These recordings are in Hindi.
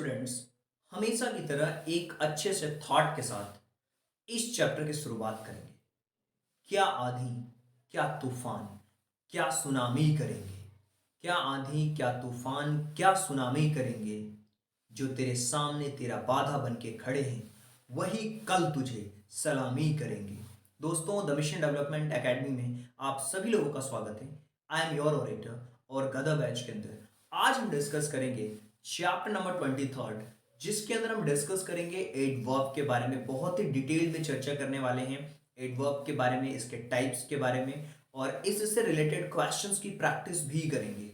स्टूडेंट्स, हमेशा की तरह एक अच्छे से थॉट के साथ इस चैप्टर की शुरुआत करेंगे। क्या आंधी, क्या तूफान, क्या सुनामी करेंगे। क्या आंधी, क्या तूफान, क्या सुनामी करेंगे। जो तेरे सामने तेरा बाधा बन के खड़े हैं, वही कल तुझे सलामी करेंगे। दोस्तों, द मिशन डेवलपमेंट एकेडमी में आप सभी लोगों का स्वागत है। आई एम योर ओरेटर और गदा बैच के अंदर आज हम डिस्कस करेंगे चैप्टर नंबर 23, जिसके अंदर हम डिस्कस करेंगे एडवर्ब के बारे में। बहुत ही डिटेल में चर्चा करने वाले हैं एडवर्ब के बारे में, इसके टाइप्स के बारे में, और इससे रिलेटेड क्वेश्चंस की प्रैक्टिस भी करेंगे,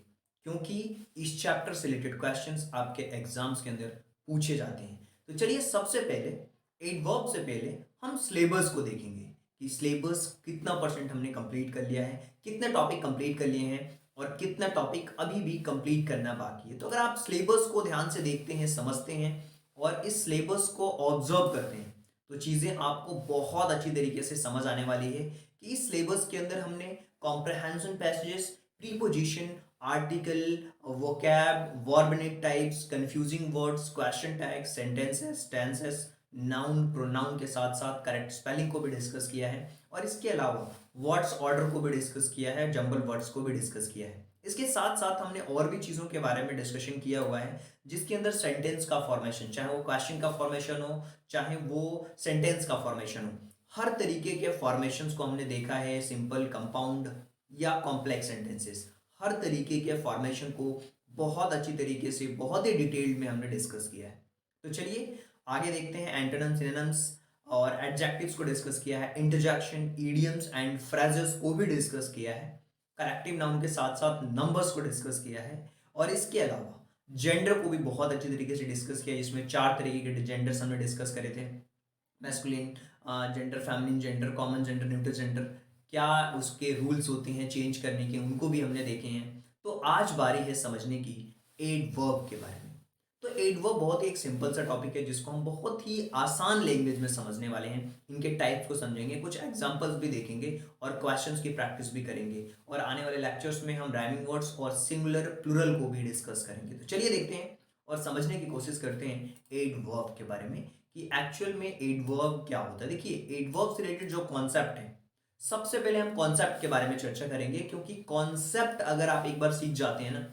क्योंकि इस चैप्टर से रिलेटेड क्वेश्चंस आपके एग्जाम्स के अंदर पूछे जाते हैं। तो चलिए, सबसे पहले एडवर्ब से पहले हम सिलेबस को देखेंगे कि सिलेबस कितना परसेंट हमने कंप्लीट कर लिया है, कितने टॉपिक कंप्लीट कर लिए हैं और कितना टॉपिक अभी भी कंप्लीट करना बाकी है। तो अगर आप सिलेबस को ध्यान से देखते हैं, समझते हैं और इस सिलेबस को ऑब्जर्व करते हैं, तो चीज़ें आपको बहुत अच्छी तरीके से समझ आने वाली है कि इस सिलेबस के अंदर हमने comprehension passages, preposition, article, vocab, verb types, confusing words, question tags, sentences, tenses, noun, pronoun के साथ साथ करेक्ट स्पेलिंग को भी डिस्कस किया है, और इसके अलावा वर्ड्स ऑर्डर को भी डिस्कस किया है, जंबल वर्ड्स को भी डिस्कस किया है। इसके साथ साथ हमने और भी चीज़ों के बारे में डिस्कशन किया हुआ है, जिसके अंदर सेंटेंस का फॉर्मेशन, चाहे वो क्वेश्चन का फॉर्मेशन हो, चाहे वो सेंटेंस का फॉर्मेशन हो, हर तरीके के फॉर्मेशंस को हमने देखा है। सिंपल, कंपाउंड या कॉम्प्लेक्स सेंटेंसेस, हर तरीके के फॉर्मेशन को बहुत अच्छी तरीके से, बहुत ही डिटेल्ड में हमने डिस्कस किया है। तो चलिए आगे देखते हैं। एंटोनिम्स, सिनोनिम्स और एडजेक्टिव्स को डिस्कस किया है, इंटरजेक्शन, इडियम्स एंड फ्रेजेस को भी डिस्कस किया है, करेक्टिव नाउन के साथ साथ नंबर्स को डिस्कस किया है, और इसके अलावा जेंडर को भी बहुत अच्छी तरीके से डिस्कस किया, जिसमें 4 तरीके के जेंडर्स हमने डिस्कस करे थे। Masculine gender, feminine gender, common gender, neutral gender, क्या उसके रूल्स होते हैं चेंज करने के, उनको भी हमने देखे हैं। तो आज बारी है समझने की एडवर्ब के बारे में। तो एडवर्ब बहुत ही एक सिंपल सा टॉपिक है, जिसको हम बहुत ही आसान लैंग्वेज में समझने वाले हैं। इनके टाइप्स को समझेंगे, कुछ एग्जांपल्स भी देखेंगे और क्वेश्चंस की प्रैक्टिस भी करेंगे, और आने वाले लेक्चर्स में हम राइमिंग वर्ड्स और सिंगुलर प्लूरल को भी डिस्कस करेंगे। तो चलिए देखते हैं और समझने की कोशिश करते हैं एडवर्ब के बारे में कि एक्चुअल में एडवर्ब क्या होता है। देखिए, एडवर्ब से रिलेटेड जो कॉन्सेप्ट है, सबसे पहले हम कॉन्सेप्ट के बारे में चर्चा करेंगे, क्योंकि कॉन्सेप्ट अगर आप एक बार सीख जाते हैं ना,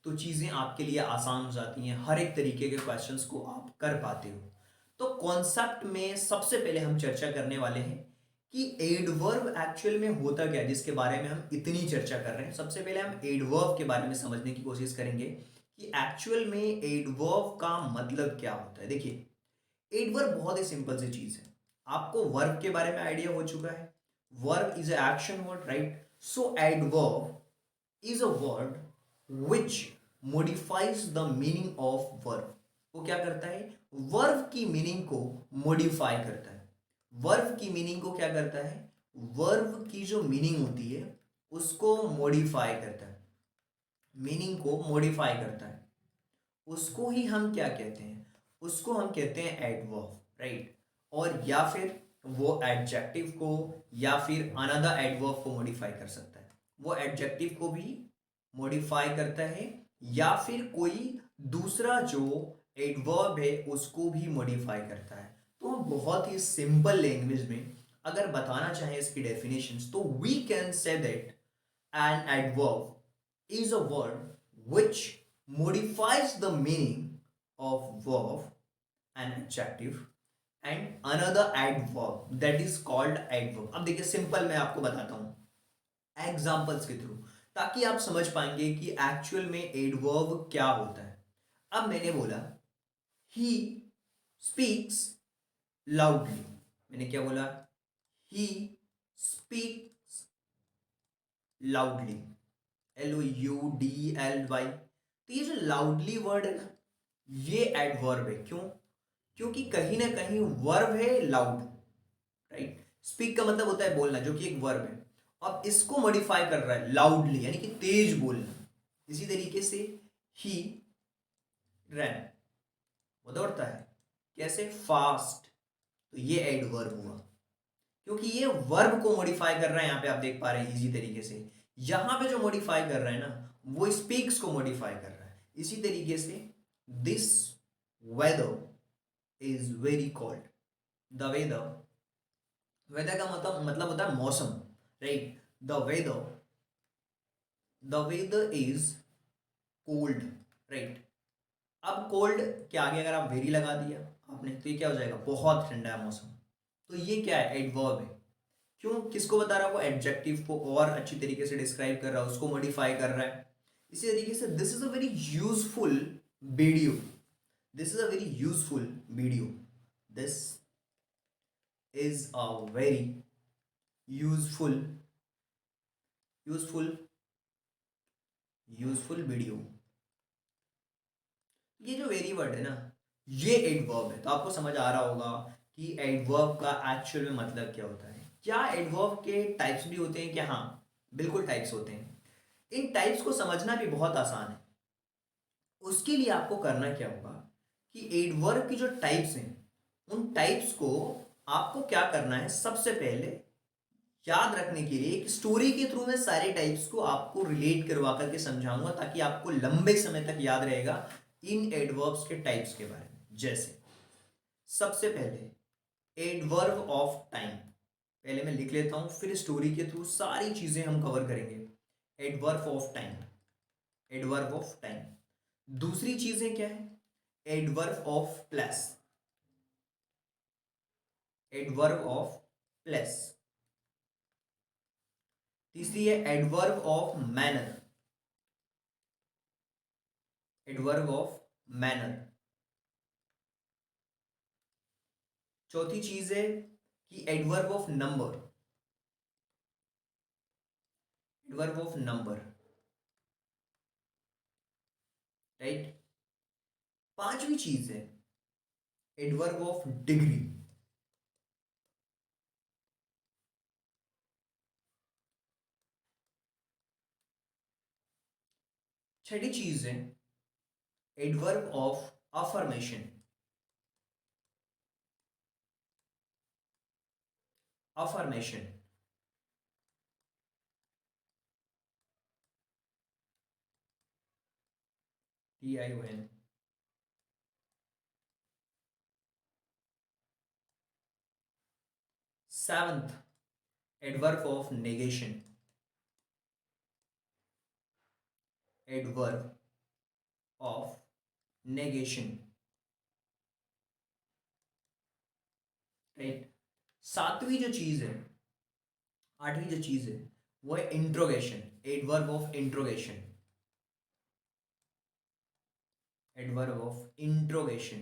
तो चीज़ें आपके लिए आसान हो जाती हैं, हर एक तरीके के क्वेश्चंस को आप कर पाते हो। तो कॉन्सेप्ट में सबसे पहले हम चर्चा करने वाले हैं कि एडवर्ब एक्चुअल में होता क्या है, जिसके बारे में हम इतनी चर्चा कर रहे हैं। सबसे पहले हम एडवर्ब के बारे में समझने की कोशिश करेंगे कि एक्चुअल में एडवर्ब का मतलब क्या होता है। देखिए, एडवर्ब बहुत ही सिंपल सी चीज है। आपको वर्ब के बारे में आइडिया हो चुका है। Verb is a action word, right? So adverb is a word which modifies the meaning of verb. वो क्या करता है? वर्ब की मीनिंग को मॉडिफाई करता है। वर्ब की मीनिंग को क्या करता है? वर्ब की जो मीनिंग होती है उसको मॉडिफाई करता है, मीनिंग को मॉडिफाई करता है। उसको ही हम क्या कहते हैं? उसको हम कहते हैं एडवर्ब, राइट? और या फिर वो एडजेक्टिव को या फिर अनदर एडवर्ब को मॉडिफाई कर सकता है। वो एडजेक्टिव को भी मॉडिफाई करता है, या फिर कोई दूसरा जो एडवर्ब है उसको भी मॉडिफाई करता है। तो हम बहुत ही सिंपल लैंग्वेज में अगर बताना चाहें इसकी डेफिनेशंस, तो we can say that an adverb is a word which modifies the meaning of verb, an adjective, and another adverb that is called adverb। अब देखिए, सिंपल मैं आपको बताता हूं एग्जांपल्स के थ्रू, ताकि आप समझ पाएंगे कि एक्चुअल में एडवर्ब क्या होता है। अब मैंने बोला ही स्पीक्स लाउडली। मैंने क्या बोला? He speaks loudly, LOUDLY। तो ये जो लाउडली वर्ड है ना, ये एडवर्ब है। क्यों? क्योंकि कहीं ना कहीं वर्ब है लाउड, राइट? स्पीक का मतलब होता है बोलना, जो कि एक वर्ब है। अब इसको मॉडिफाई कर रहा है लाउडली, यानी कि तेज बोलना। इसी तरीके से ही रैन, वो दौड़ता है कैसे? फास्ट। तो ये एडवर्ब हुआ, क्योंकि ये वर्ब को मॉडिफाई कर रहा है। यहां पे आप देख पा रहे हैं इजी तरीके से, यहां पे जो मॉडिफाई कर रहा है ना, वो स्पीक्स को मॉडिफाई कर रहा है। इसी तरीके से this weather is very cold. The weather, weather का मतलब होता है मौसम, right. The weather is cold, right. अब कोल्ड के आगे अगर आप वेरी लगा दिया आपने तो ये क्या हो जाएगा, बहुत ठंडा है मौसम। तो ये क्या है, एडवर्ब है। क्यों, किसको बता रहा है वो, एडजेक्टिव को और अच्छी तरीके से डिस्क्राइब कर रहा है, उसको मॉडिफाई कर रहा है। इसी तरीके से this is a very useful video, this is a very useful video, this is a very useful useful useful video. ये जो वेरी वर्ड है ना, ये एडवर्ब है। तो आपको समझ आ रहा होगा कि एडवर्ब का एक्चुअल में मतलब क्या होता है। क्या एडवर्ब के टाइप्स भी होते हैं क्या, हाँ बिल्कुल टाइप्स होते हैं। इन टाइप्स को समझना भी बहुत आसान है। उसके लिए आपको करना क्या होगा कि एडवर्ब की जो टाइप्स हैं उन टाइप्स को आपको क्या करना है, सबसे पहले याद रखने के लिए एक स्टोरी के थ्रू में सारे टाइप्स को आपको रिलेट करवा करके समझाऊंगा, ताकि आपको लंबे समय तक याद रहेगा इन एडवर्ब्स के टाइप्स के बारे में। जैसे सबसे पहले एडवर्ब ऑफ टाइम, पहले मैं लिख लेता हूं फिर स्टोरी के थ्रू सारी चीजें हम कवर करेंगे। Adverb of time, adverb of time. दूसरी चीजें क्या है, adverb of place, adverb of place. तीसरी है adverb of manner, adverb of manner. चौथी चीज है कि adverb of number, adverb of number, right. पांचवी चीज है एडवर्ब ऑफ डिग्री, छठी चीज है adverb of affirmation, affirmation. TION। Seventh adverb of negation, adverb of negation, right. सातवीं जो चीज है, आठवीं जो चीज है वो है interrogation, adverb of interrogation, adverb of interrogation.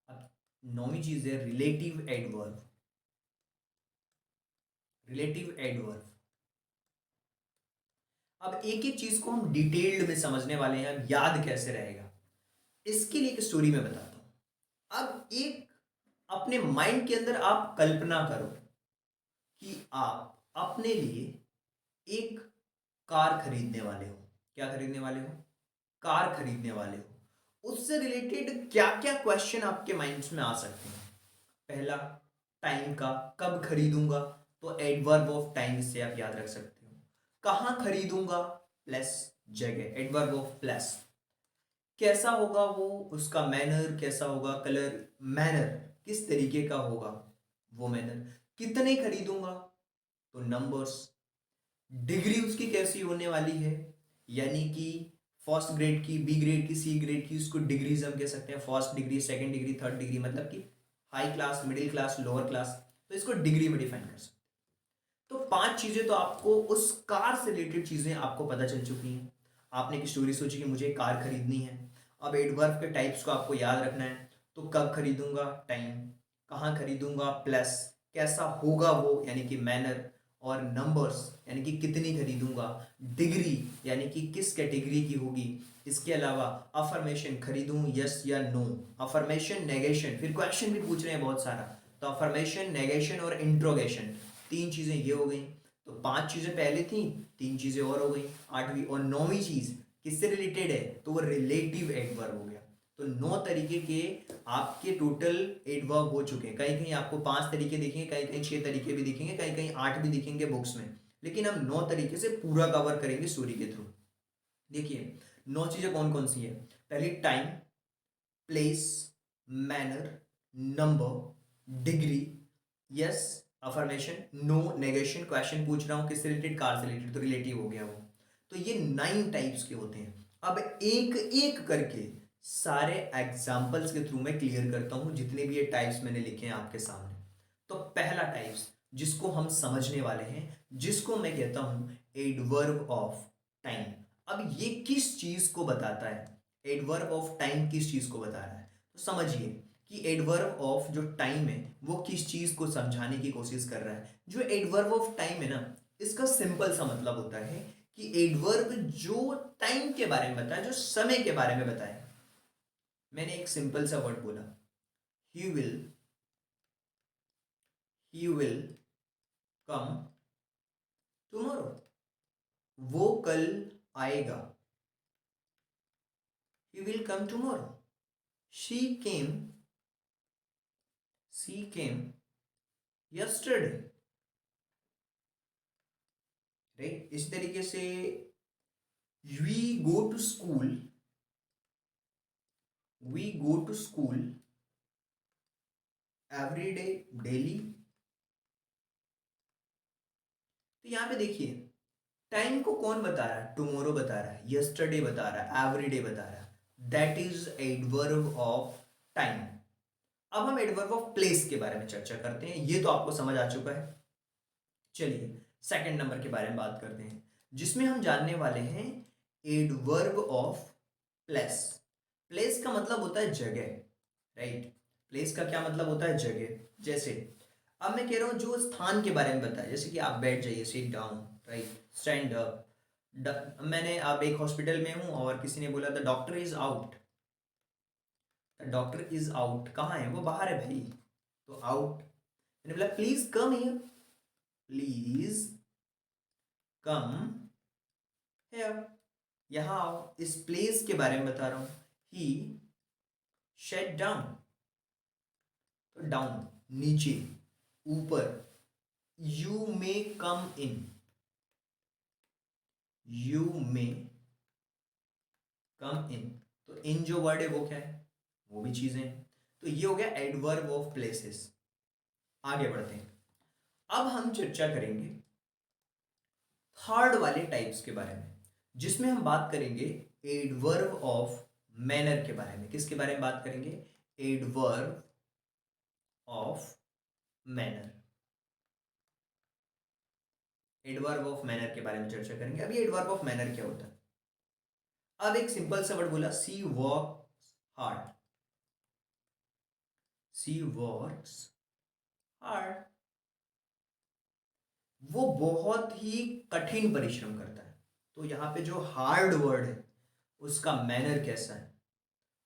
अब नौवीं चीज है रिलेटिव एडवर्ब, रिलेटिव एडवर्ब। अब एक एक चीज को हम डिटेल्ड में समझने वाले हैं, याद कैसे रहेगा इसके लिए एक स्टोरी में बताता हूं। अब एक अपने माइंड के अंदर आप कल्पना करो कि आप अपने लिए एक कार खरीदने वाले हो। क्या खरीदने वाले हो, कार खरीदने वाले हो। उससे रिलेटेड क्या क्या क्वेश्चन आपके माइंड में आ सकते हैं। पहला, टाइम का, कब खरीदूंगा, तो एडवर्ब ऑफ टाइम से आप याद रख सकते हो। कहां खरीदूंगा, प्लस जगह, एडवर्ब ऑफ प्लस। कैसा होगा वो, उसका मैनर कैसा होगा, कलर, मैनर किस तरीके का होगा वो मैनर। कितने खरीदूंगा, तो नंबर्स। डिग्री उसकी कैसी होने वाली है, यानी कि फर्स्ट ग्रेड की, बी ग्रेड की, सी ग्रेड की, उसको डिग्रीज हम कह सकते हैं। First degree, second degree, third degree, मतलब कि high class, middle class, lower class. तो इसको डिग्री में डिफाइन कर सकते हैं। तो पांच चीजें तो आपको उस कार से रिलेटेड चीजें आपको पता चल चुकी हैं। आपने एक स्टोरी सोची कि मुझे कार खरीदनी है। अब एडवर्ब के टाइप्स को आपको याद रखना है। तो कब खरीदूंगा, टाइम। कहाँ खरीदूंगा, प्लस। कैसा होगा वो, यानी कि मैनर। और नंबर्स, यानी कि कितनी खरीदूंगा। डिग्री, यानी कि किस कैटेगरी की होगी। इसके अलावा अफर्मेशन, खरीदूं यस या नो। अफर्मेशन, नेगेशन, फिर क्वेश्चन भी पूछ रहे हैं बहुत सारा। तो अफर्मेशन, नेगेशन और इंट्रोगेशन, तीन चीजें ये हो गई। तो पांच चीजें पहले थी, तीन चीजें और हो गई। आठवीं और नौवीं चीज किससे रिलेटेड है, तो वो रिलेटिव एडवर्ब हो गया। तो 9 तरीके के आपके टोटल एडवर्ब हो चुके हैं। कहीं कहीं आपको 5 तरीके दिखेंगे, कहीं कहीं 6 तरीके भी दिखेंगे, कहीं कहीं 8 भी दिखेंगे बुक्स में। लेकिन हम 9 तरीके से पूरा कवर करेंगे स्टोरी के थ्रू। देखिए 9 चीजें कौन कौन सी है। पहली time, place, manner, number, degree, yes, affirmation, no, negation, question पूछ रहा हूं किससे रिलेटेड, कार से रिलेटेड, तो रिलेटिव हो गया वो। तो ये 9 टाइप्स के होते हैं। अब एक एक करके सारे एग्जाम्पल्स के थ्रू मैं क्लियर करता हूं जितने भी ये टाइप्स मैंने लिखे हैं आपके सामने। तो पहला टाइप्स जिसको हम समझने वाले हैं, जिसको मैं कहता हूं एडवर्ब ऑफ टाइम। अब ये किस चीज को बताता है, एडवर्ब ऑफ टाइम किस चीज को बता रहा है, तो समझिए कि एडवर्ब ऑफ जो टाइम है वो किस चीज को समझाने की कोशिश कर रहा है। जो एडवर्ब ऑफ टाइम है ना, इसका सिंपल सा मतलब होता है कि एडवर्ब जो टाइम के बारे में बताए, जो समय के बारे में बताए। मैंने एक सिंपल सा वर्ड बोला, he will, he will come tomorrow, वो कल आएगा, he will come tomorrow, she came, she came yesterday, right. इस तरीके से we go to school, we go to school every day, daily। तो यहां पे देखिए टाइम को कौन बता रहा है, टुमारो बता रहा है, यस्टरडे बता रहा है, एवरीडे बता रहा है। That is adverb of time. अब हम एडवर्ब ऑफ प्लेस के बारे में चर्चा करते हैं। ये तो आपको समझ आ चुका है। चलिए सेकंड नंबर के बारे में बात करते हैं, जिसमें हम जानने वाले हैं एडवर्ब ऑफ प्लेस। प्लेस का मतलब होता है जगह, राइट। प्लेस का क्या मतलब होता है, जगह। जैसे अब मैं कह रहा हूं जो स्थान के बारे में बताया, जैसे कि आप बैठ जाइए, sit down, right, stand up. मैंने, अब एक हॉस्पिटल में हूं और किसी ने बोला the doctor is out, the doctor is out, कहाँ है वो, बाहर है भाई, तो आउट। मैंने बोला please come here, please come here, यहाँ आओ। इस प्लेस के बारे में बता रहा हूं। ही शेट डाउन, तो डाउन नीचे, ऊपर। You may come in, you may कम इन, तो इन जो वर्ड है वो क्या है, वो भी चीजें हैं। तो ये हो गया एडवर्ब ऑफ प्लेसेस। आगे बढ़ते हैं। अब हम चर्चा करेंगे थर्ड वाले टाइप्स के बारे में, जिसमें हम बात करेंगे एडवर्ब ऑफ मैनर के बारे में। किसके बारे में बात करेंगे, adverb of manner. Adverb of manner के बारे में चर्चा करेंगे। अभी एडवर्ब ऑफ मैनर क्या होता है। अब एक सिंपल सा वर्ड बोला, सी वर्क्स हार्ड, सी वर्क्स हार्ड, वो बहुत ही कठिन परिश्रम करता है। तो यहां पे जो हार्ड वर्ड है उसका मैनर कैसा है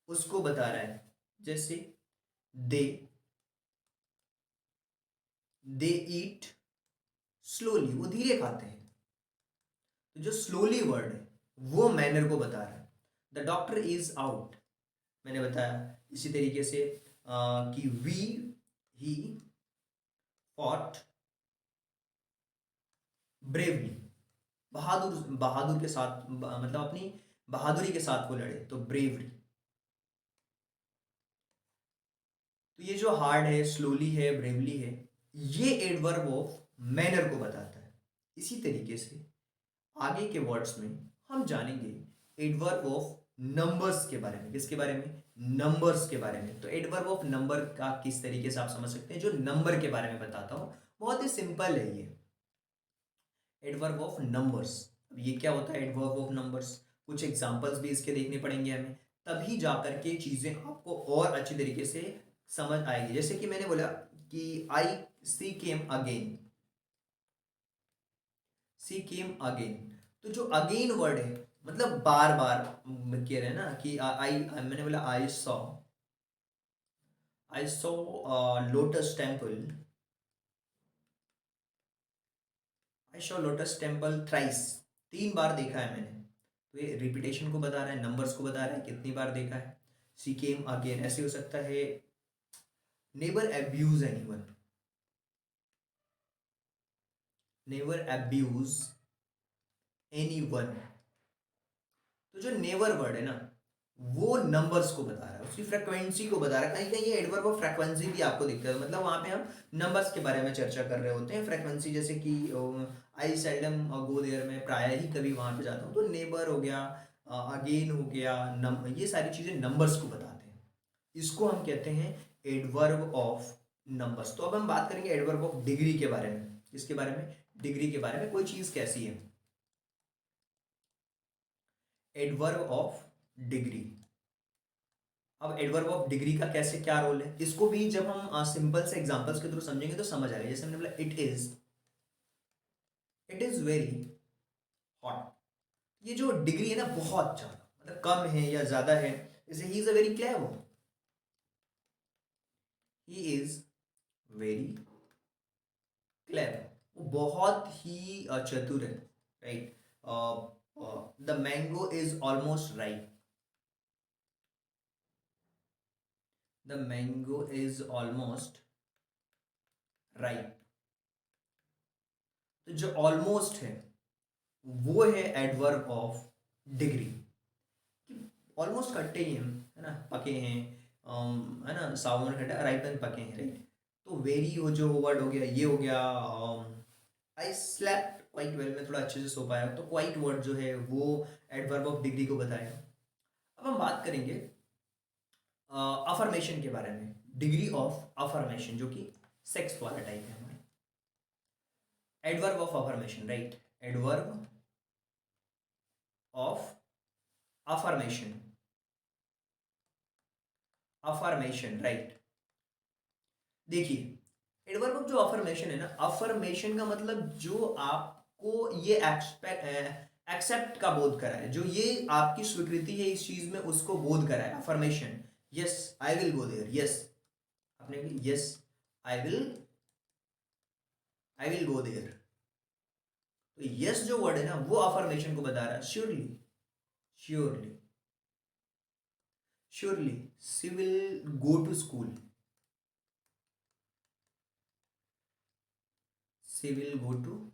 उसको बता रहा है। जैसे दे, दे ईट स्लोली, वो धीरे खाते हैं। तो जो स्लोली वर्ड है वो मैनर को बता रहा है। द डॉक्टर इज आउट, मैंने बताया। इसी तरीके से कि वी, ही फॉट ब्रेवली, बहादुर, बहादुर के साथ, मतलब अपनी बहादुरी के साथ वो लड़े, तो ब्रेवरी। तो ये जो हार्ड है, स्लोली है, ब्रेवली है, ये एडवर्ब ऑफ मैनर को बताता है। इसी तरीके से आगे के वर्ड्स में हम जानेंगे एडवर्ब ऑफ नंबर्स के बारे में। किसके बारे में, नंबर्स के बारे में। तो एडवर्ब ऑफ नंबर का किस तरीके से आप समझ सकते हैं, जो नंबर के बारे में बताता हूं, बहुत ही सिंपल है ये एडवर्ब ऑफ नंबर्स। अब ये क्या होता है एडवर्ब ऑफ नंबर्स, कुछ एग्जांपल्स भी इसके देखने पड़ेंगे हमें, तभी जाकर के चीजें आपको और अच्छी तरीके से समझ आएगी। जैसे कि मैंने बोला कि आई सी केम अगेन, सी केम अगेन, तो जो अगेन वर्ड है मतलब बार बार कह रहे हैं ना कि आई, मैंने बोला I saw lotus temple, I saw lotus temple thrice, 3 बार देखा है मैंने। तो ये रिपीटेशन को बता रहा है, नंबर्स को बता रहा है कितनी बार देखा है। सी केम अगेन ऐसे हो सकता है, neighbour abuse anyone, never abuse any one. तो जो नेवर वर्ड है ना, वो नंबर्स को बता रहा है, उसकी फ्रिक्वेंसी को बता रहा है। कहीं कहीं ये एडवर्ब ऑफ फ्रिक्वेंसी भी आपको दिखता है, मतलब वहां पे हम नंबर्स के बारे में चर्चा कर रहे होते हैं। फ्रिक्वेंसी जैसे कि आई सेल्डम गो देयर, में प्राय ही कभी वहां पे जाता हूँ, तो नेबर हो गया, अगेन हो गया, ये सारी चीजें नंबर्स को बताते हैं। इसको हम कहते हैं एडवर्ब ऑफ नंबर्स। तो अब हम बात करेंगे एडवर्ब ऑफ डिग्री के बारे में। इसके बारे में, डिग्री के बारे में, कोई चीज कैसी है। Adverb of degree. अब एडवर्ब ऑफ डिग्री का कैसे क्या रोल है, इसको भी जब हम सिंपल से एग्जांपल्स के थ्रू समझेंगे तो समझ आएगा। जैसे हमने बोला इट इज वेरी हॉट। ये जो डिग्री है ना, बहुत ज्यादा, मतलब कम है या ज्यादा है। जैसे he is a very clever, he is very clever, वो बहुत ही चतुर है, right. The mango is almost right, the mango is almost right. तो जो ऑलमोस्ट है वो है एडवर्ब ऑफ डिग्री। ऑलमोस्ट कट्टे ही हैं, है ना, पके हैं, है ना, सावन खट्टा, राइपन पके हैं, राइट। तो वेरी हो जो वर्ड हो गया, ये हो गया। आई स्लेप्ट क्वाइट वेल, में थोड़ा अच्छे से सो पाया, तो क्वाइट वर्ड जो है वो एडवर्ब ऑफ डिग्री को बताएगा। अब हम बात करेंगे अफर्मेशन के बारे में। डिग्री ऑफ अफर्मेशन, जो कि सेक्स वाला टाइप है हमारा। Adverb of affirmation, right. Adverb of affirmation, affirmation, right. देखिए, एडवर्ब ऑफ जो अफर्मेशन है ना, अफर्मेशन का मतलब जो आपको ये एक्सेप्ट का बोध कराए, जो ये आपकी स्वीकृति है इस चीज में, उसको बोध कराए। Affirmation, yes I will go there, yes, आपने भी yes I will go there. तो यस जो वर्ड है ना, वो अफर्मेशन को बता रहा है। Surely, surely, surely she will go to school, she will go to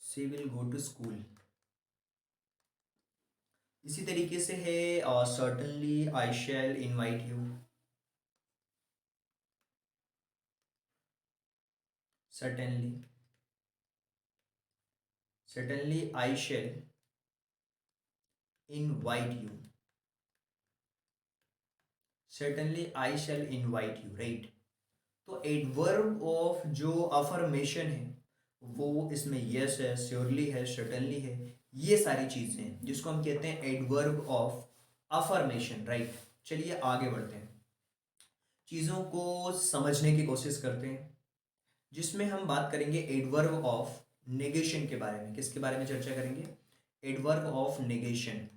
she will go to school. इसी तरीके से है certainly I shall invite you, certainly, certainly I shall invite you, certainly I shall invite you, right. तो एडवर्ब ऑफ जो अफर्मेशन है वो इसमें यस है, श्योरली है, सर्टेनली है, ये सारी चीजें हैं जिसको हम कहते हैं एडवर्ब ऑफ अफर्मेशन, राइट। चलिए आगे बढ़ते हैं, चीजों को समझने की कोशिश करते हैं, जिसमें हम बात करेंगे एडवर्ब ऑफ नेगेशन के बारे में। किसके बारे में चर्चा करेंगे, adverb of negation,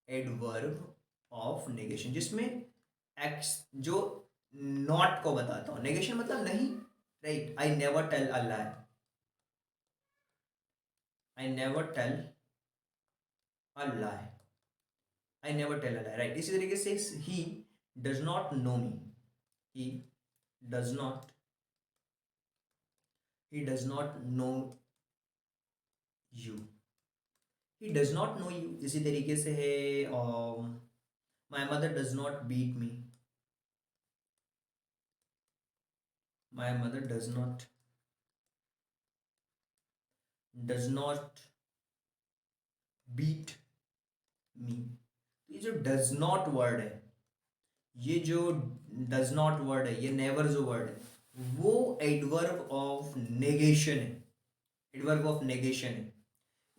adverb of negation, जिसमें एक्स जो नॉट को बताता हूं। नेगेशन मतलब नहीं, right. I never tell a lie, I never tell a lie, I never tell a lie, right. इसी तरीके से he does not know me, he does not he does not know you, he does not know you. इसी तरीके से है my mother does not beat me, my mother does not beat me. ये जो डज नॉट वर्ड है, ये जो डज नॉट वर्ड है, ये नेवर जो वर्ड है, वो एडवर्ब ऑफ नेगेशन है, एडवर्ब ऑफ नेगेशन है।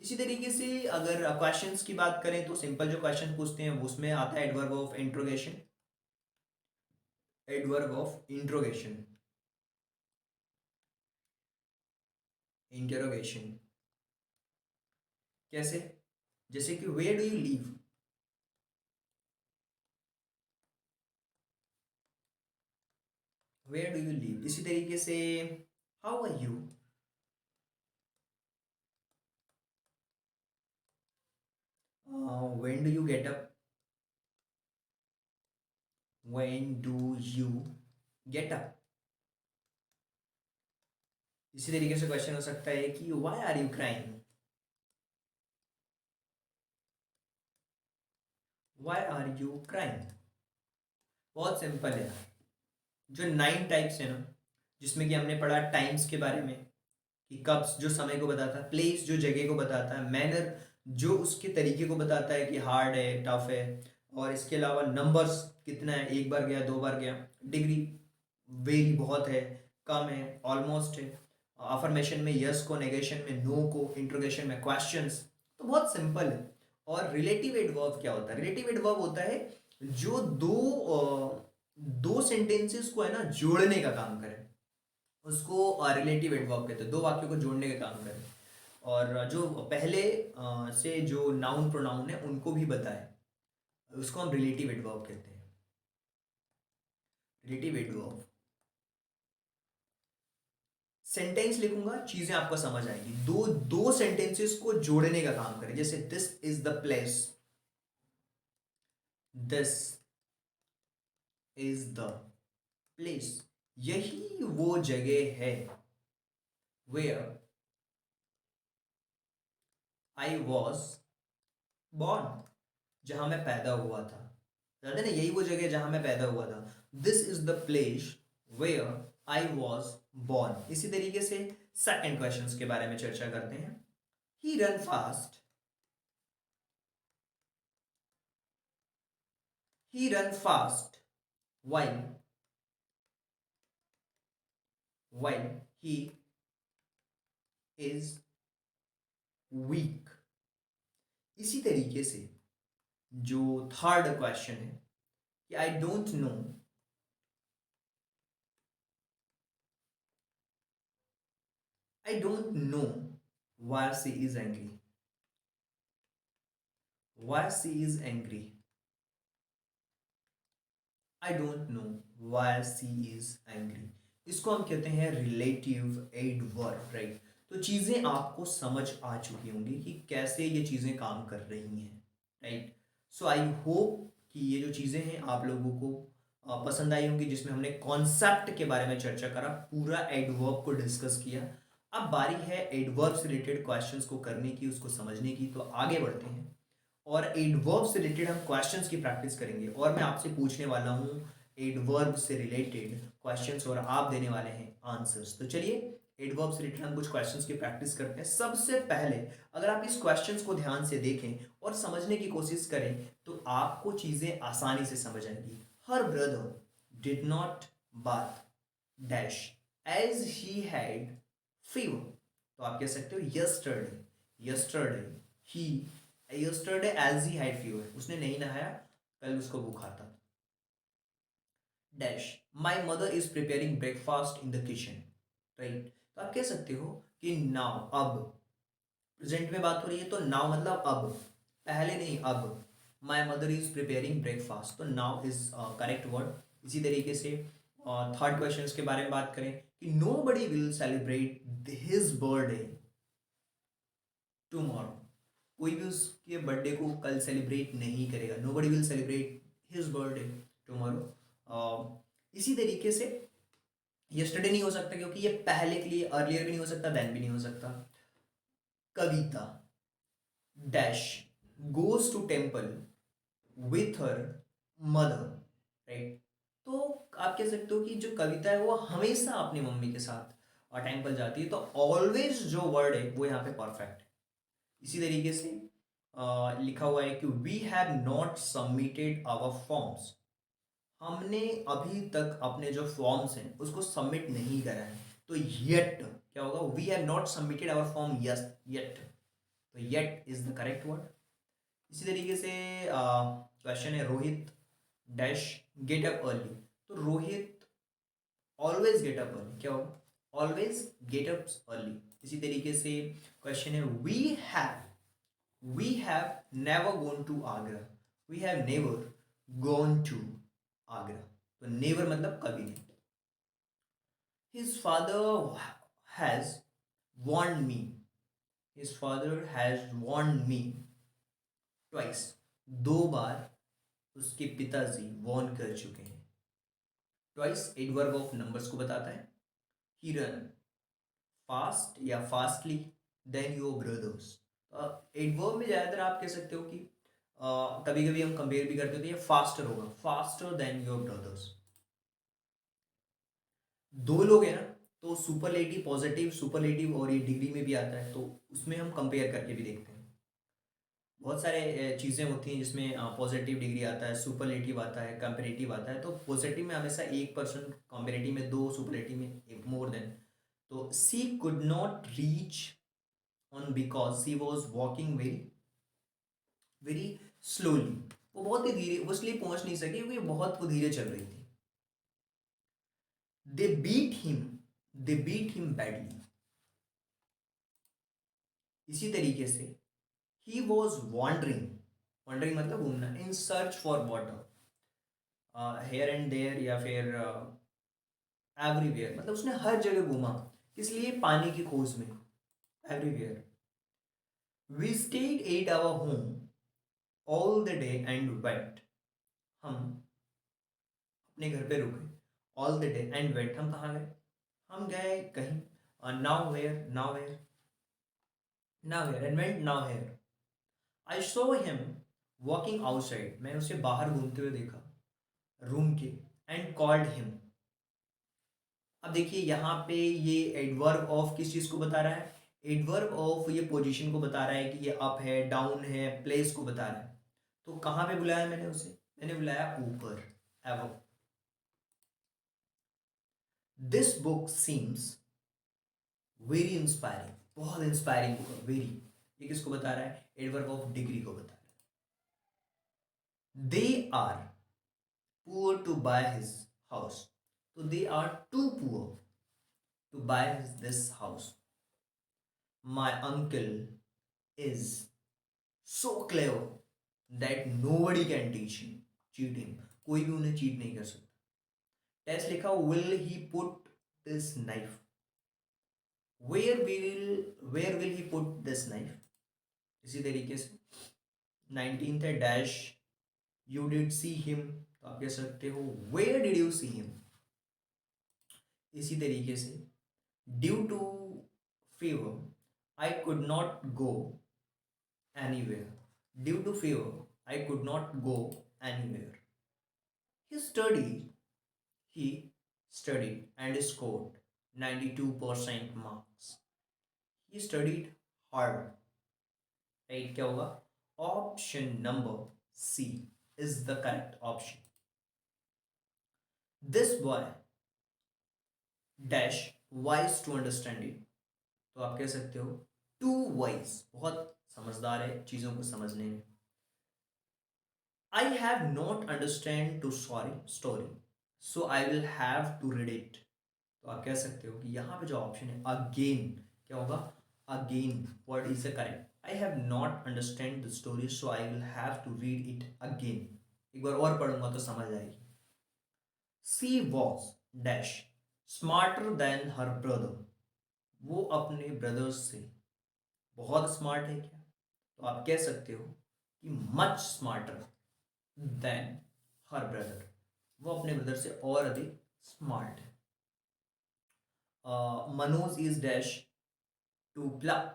इसी तरीके से अगर क्वेश्चंस की बात करें तो सिंपल जो क्वेश्चन पूछते हैं उसमें आता है adverb of interrogation, adverb of interrogation, interrogation. कैसे, जैसे कि where do you live, where do you live. इसी तरीके से how are you, when do you get up, when do you get up. इसी तरीके से क्वेश्चन हो सकता है कि why are you crying, why are you crying. बहुत सिंपल है। जो 9 टाइप्स है ना, जिसमें कि हमने पढ़ा टाइम्स के बारे में कि कब जो समय को बताता है, प्लेस जो जगह को बताता है, मैनर जो उसके तरीके को बताता है कि हार्ड है टफ है, और इसके अलावा नंबर्स कितना है, एक बार गया दो बार गया, डिग्री वेरी बहुत है कम है ऑलमोस्ट है, अफर्मेशन में यस को, नेगेशन में नो को, इंट्रोगेशन में क्वेश्चंस। तो बहुत सिंपल है। और रिलेटिव एडवर्ब क्या होता है? रिलेटिव एडवर्ब होता है जो दो सेंटेंसेस को है ना जोड़ने का काम करे, उसको रिलेटिव एडवर्ब कहते हैं। दो वाक्यों को जोड़ने का काम करे और जो पहले से जो नाउन प्रोनाउन है उनको भी बताए, उसको हम रिलेटिव एडवर्ब कहते हैं। रिलेटिव एडवर्ब सेंटेंस लिखूंगा, चीजें आपको समझ आएंगी। दो दो सेंटेंसेस को जोड़ने का काम करे, जैसे this is the place, this is the place, यही वो जगह है, वेयर आई वॉज बॉर्न, जहां मैं पैदा हुआ था। जानते ना, यही वो जगह जहां मैं पैदा हुआ था। This is the place where I was born. इसी तरीके से सेकंड क्वेश्चन के बारे में चर्चा करते हैं। He run fast, he run fast while he is weak। इसी तरीके से जो थर्ड क्वेश्चन है कि I don't know, I don't know why she is angry, why she is angry, I don't know why she is angry। इसको हम कहते हैं रिलेटिव एडवर्ब, राइट। तो चीजें आपको समझ आ चुकी होंगी कि कैसे ये चीजें काम कर रही हैं, राइट। सो आई होप कि ये जो चीजें हैं आप लोगों को पसंद आई होंगी, जिसमें हमने कॉन्सेप्ट के बारे में चर्चा करा, पूरा एडवर्ब को डिस्कस किया। अब बारी है एडवर्ब से रिलेटेड क्वेश्चंस को करने की, उसको समझने की। तो आगे बढ़ते हैं और एडवर्ब से रिलेटेड हम क्वेश्चंस की प्रैक्टिस करेंगे, और मैं आपसे पूछने वाला हूं एडवर्ब से रिलेटेड क्वेश्चंस और आप देने वाले हैं आंसर्स। तो चलिए एडवर्ब से रिलेटेड हम कुछ क्वेश्चंस की प्रैक्टिस करते हैं। सबसे पहले अगर आप इस क्वेश्चंस को ध्यान से देखें और समझने की कोशिश करें तो आपको चीजें आसानी से समझ आएंगी। हर brother did not bath dash as he had fever. तो आप कह सकते हो yesterday, yesterday he, yesterday as he had fever, उसने नहीं नहाया, कल उसको बुखार था। Dash my mother is preparing breakfast in the kitchen, right. तो आप कह सकते हो कि नाउ, अब प्रेजेंट में बात हो रही है तो नाउ मतलब अब, पहले नहीं अब। माई मदर इज प्रिपेयरिंग ब्रेकफास्ट, तो नाउ इज करेक्ट वर्ड। इसी तरीके से थर्ड क्वेश्चन के बारे में बात करें कि nobody will celebrate his birthday tomorrow, कोई भी उसके बर्थडे को कल सेलिब्रेट नहीं करेगा। Nobody will celebrate his birthday tomorrow. इसी तरीके से यस्टरडे नहीं हो सकता क्योंकि ये पहले के लिए, अर्लियर भी नहीं हो सकता, देन भी नहीं हो सकता। Kavita dash goes to temple with her mother, right. तो आप कह सकते हो कि जो कविता है वो हमेशा अपनी मम्मी के साथ और टेम्पल जाती है। तो ऑलवेज जो वर्ड है वो यहाँ पे परफेक्ट है। इसी तरीके से लिखा हुआ है कि we have not submitted our forms, हमने अभी तक अपने जो फॉर्म्स हैं उसको सबमिट नहीं करा है। तो येट क्या होगा? We have not submitted our form, yes yet. तो yet is the correct word. इसी तरीके से क्वेश्चन है Rohit dash get up early. तो Rohit always get up early, क्या होगा? Always get up early. इसी तरीके से क्वेश्चन है we have never gone to Agra, we have never gone to Agra. तो नेवर मतलब कभी नहीं। His father has warned me, his father has warned me twice, दो बार उसके पिताजी वॉर्न कर चुके हैं। ट्वाइस एडवर्ब ऑफ नंबर्स को बताता है। ही रन फास्ट या fastly than your brothers. Adverb में ज़्यादातर आप कह सकते हो कि कभी कभी हम कंपेयर भी करते हो तो ये फास्टर होगा, फास्टर देन योर ब्रदर्स। दो लोग हैं ना, तो सुपरलेटिव, पॉजिटिव सुपरलेटिव, और ये डिग्री में भी आता है, तो उसमें हम कंपेयर करके भी देखते हैं। बहुत सारे चीज़ें होती हैं जिसमें पॉजिटिव डिग्री आता है, सुपरलेटिव आता है, कंपेरेटिव आता है। तो पॉजिटिव में हमेशा एक पर्सन, कंपेरेटिव में दो, सुपरलेटिव में एक, मोर देन। तो she could not reach on because she was walking very very slowly. वो बहुत ही धीरे, वो इसलिए पहुंच नहीं सकी क्योंकि बहुत वो धीरे चल रही थी। They beat him, they beat him badly. इसी तरीके से ही वॉज वॉन्डरिंग, वॉन्डरिंग मतलब घूमना, in search for water, here and there, या फिर एवरीवेयर, मतलब उसने हर जगह घूमा, किस लिए, पानी की खोज में, everywhere. We stayed at our home all the day and went. हम अपने घर पे रुके, all the day and went, हम कहाँ गए, हम गए कहीं, nowhere, nowhere, nowhere and went, nowhere. I saw him walking outside, मैंने उसे बाहर घूमते हुए देखा रूम के, एंड कॉल्ड हिम। अब देखिए यहाँ पे ये एडवर्ब ऑफ किस चीज को बता रहा है, एडवर्ब ऑफ ये पोजीशन को बता रहा है कि ये अप है, डाउन है, प्लेस को बता रहा है। तो कहाँ पे बुलाया मैंने उसे, मैंने बुलाया ऊपर, एवो। This book seems very inspiring, बहुत इंस्पायरिंग बुक है, वेरी, ये किसको बता रहा है, एडवर्ब ऑफ डिग्री को बता रहा है। They are poor to buy his house, तो they are too poor to buy this house. My uncle is so clever that nobody can teach him, cheat him, कोई भी उन्हें चीट नहीं कर सकता। टेस्ट लिखा, will he put this knife, where will he put this knife। इसी तरीके से 19th है, dash you did see him, तो आप कह सकते हो where did you see him। इसी तरीके से due to fever I could not go anywhere, due to fever I could not go anywhere। He studied, he studied and scored 92% marks. He studied hard. Right, क्या होगा? Option number C is the correct option. This boy dash wise to understand it. तो आप कह सकते हो too wise, बहुत समझदार है चीजों को समझने में। I have not understand to story, so I will have to read it। तो आप कह सकते हो कि यहाँ पे जो ऑप्शन है अगेन, क्या होगा, again what is the correct. I have not understand the story so I will have to read it again, एक बार और पढ़ूंगा तो समझ आएगी। She was dash smarter than her brother, वो अपने ब्रदर्स से बहुत स्मार्ट है क्या, तो आप कह सकते हो कि much smarter than her brother, वो अपने ब्रदर से और अधिक स्मार्ट है। Manoj is dash to pluck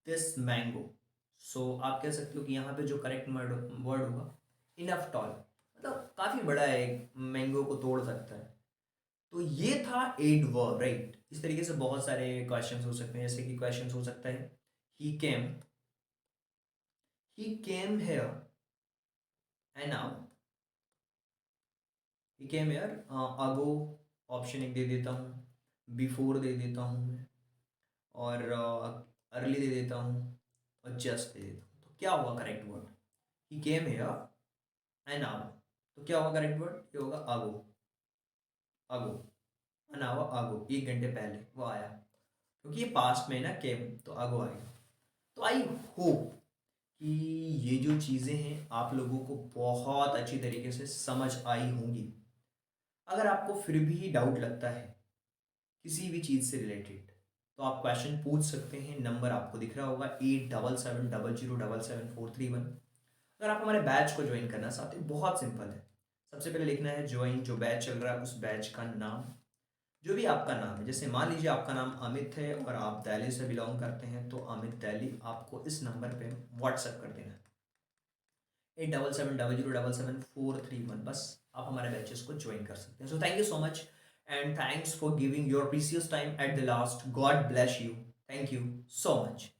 this mango। सो आप कह सकते हो कि यहाँ पे जो करेक्ट वर्ड होगा इनफ टॉल, मतलब काफी बड़ा है, मैंगो को तोड़ सकता है। तो ये था एडवर्ब, राइट। इस तरीके से बहुत सारे क्वेश्चंस हो सकते हैं, जैसे कि क्वेश्चंस हो सकता है he came here and now, he came here ago, option एक दे देता हूँ, बिफोर दे देता हूँ मैं, और अर्ली दे देता हूँ, और जस्ट दे देता हूँ। तो क्या होगा correct word, he came here an hour, तो क्या होगा करेक्ट वर्ड, ये होगा अगो, अगो, एन आवर अगो, एक घंटे पहले वो आया, क्योंकि ये पास्ट में ना केम, तो अगो आएगा। तो आई होप कि ये जो चीज़ें हैं आप लोगों को बहुत अच्छी तरीके से समझ आई होंगी। अगर आपको फिर भी डाउट लगता है किसी भी चीज़ से रिलेटेड, तो आप क्वेश्चन पूछ सकते हैं, नंबर आपको दिख रहा होगा 8770077431। अगर आप हमारे बैच को ज्वाइन करना चाहते हैं, बहुत सिंपल है, सबसे पहले लिखना है ज्वाइन, जो बैच चल रहा है उस बैच का नाम, जो भी आपका नाम है, जैसे मान लीजिए आपका नाम अमित है और आप दिल्ली से बिलोंग करते हैं, तो अमित दिल्ली आपको इस नंबर पे व्हाट्सएप कर देना है, 8770077431। बस आप हमारे बैचेस को ज्वाइन कर सकते हैं। So thank you so much and thanks for giving your precious time at the last. God bless you. Thank you so much.